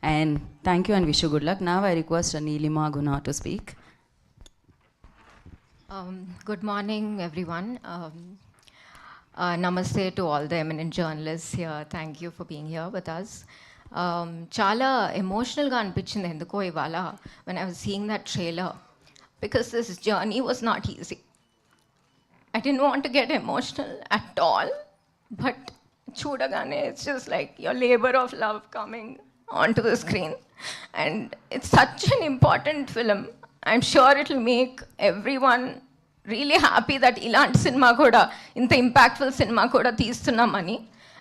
And thank you and wish you good luck. Now I request Neelima Guna to speak. Good morning, everyone. Namaste to all the eminent journalists here. Thank you for being here with us. Chala emotional ga anpichindi enduko ivala when I was seeing that trailer, because this journey was not easy. I didn't want to get emotional at all, but chudagane it's just like your labor of love coming onto the screen, and it's such an important film. I'm sure it'll make everyone really happy that ilanti cinema kuda inta impactful cinema kuda teestunnamani.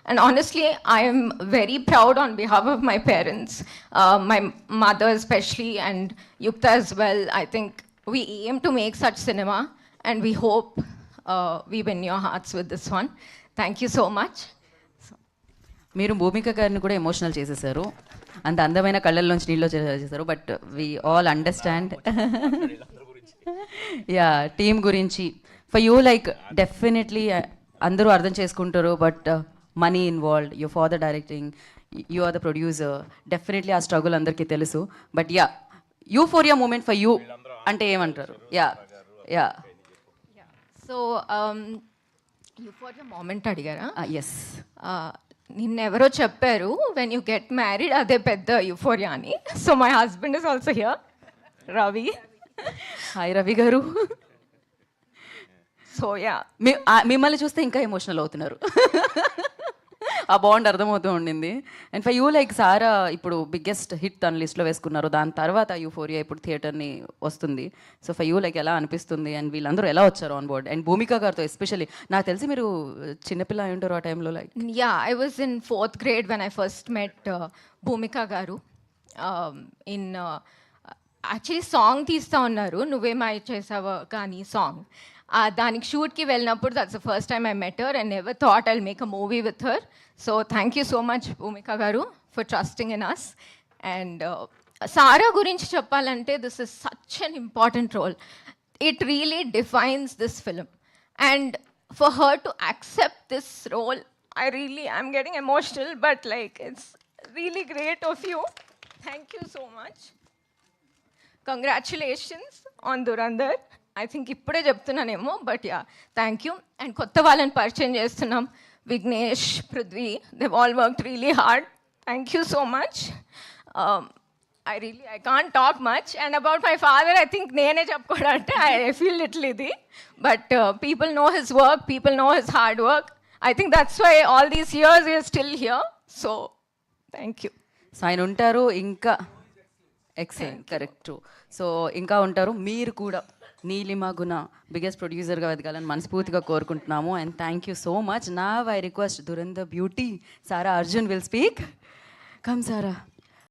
And honestly, I am very proud on behalf of my parents, my mother especially, and Yukta as well. I think we aim to make such cinema, and we hope we win your hearts with this one. Thank you so much. మీరు భూమిక గారిని కూడా emotional చేసేసారు, అంత అందమైన కళ్ళల్లోంచి నీళ్ళు చేసేసారు. But we all understand ya team గురించి. ఫర్ యూ లైక్ డెఫినెట్లీ అందరూ అర్థం చేసుకుంటారు, but money involved, your father directing, you are the producer, definitely ఆ స్ట్రగుల్ అందరికీ తెలుసు. But ya euphoria moment for you అంటే ఏమంటారు? Ya ya so euphoria moment అడిగారా? ఎస్. నిన్నెవరో చెప్పారు వెన్ యూ గెట్ మ్యారీడ్ అదే పెద్ద యూఫోరియా అని. So my husband is also here, Ravi. Hi Ravi garu. So yeah మిమ్మల్ని చూస్తే ఇంకా ఎమోషనల్ అవుతున్నారు. ఆ బాండ్ అర్థమవుతూ ఉండింది. అండ్ ఫర్ యూ లైక్ సారా ఇప్పుడు బిగ్గెస్ట్ హిట్ తన లిస్ట్లో వేసుకున్నారు, దాని తర్వాత యూఫోరియా ఇప్పుడు థియేటర్ని వస్తుంది. సో ఫర్ యూ లైక్ ఎలా అనిపిస్తుంది, అండ్ వీళ్ళందరూ ఎలా వచ్చారు ఆన్ బోర్డ్? అండ్ భూమిక గారితో ఎస్పెషల్లీ నాకు తెలిసి మీరు చిన్నపిల్ల అయి ఉంటారు ఆ టైంలో. Like yeah I was in 4th grade when I first met భూమిక గారు. ఇన్ యాక్చువల్లీ సాంగ్ తీస్తూ ఉన్నారు, నువ్వే మాయ చేసావా కానీ సాంగ్. దానికి షూట్కి వెళ్ళినప్పుడు that's the first time I met her and never thought I'll make a movie with her. So thank you so much Bhumika garu for trusting in us. And Sara గురించి చెప్పాలంటే this is such an important role. It really defines this film, and for her to accept this role I'm getting emotional, but like it's really great of you. Thank you so much. Congratulations on Dhurandhar. I think ఇప్పుడే చెప్తున్నానేమో, but yeah thank you. And కొత్త వాళ్ళని పరిచయం చేస్తున్నాం, Vignesh, Prithvi, they've all worked really hard. Thank you so much. I can't talk much. And about my father, I think నేనే చెప్పుకోవాలంటే I feel little ఇది, but people know his work, people know his hard work. I think that's why all these years we are still here. So thank you. So ఆయన ఉంటారు ఇంకా. Excellent, correct. So ఇంకా ఉంటారు. మీరు కూడా నీలిమ గుణ biggest ప్రొడ్యూసర్గా ఎదగాలని మనస్ఫూర్తిగా కోరుకుంటున్నాము. And thank you so much. నా I request Dhurandhar beauty Sara Arjun will speak. Come Sarah.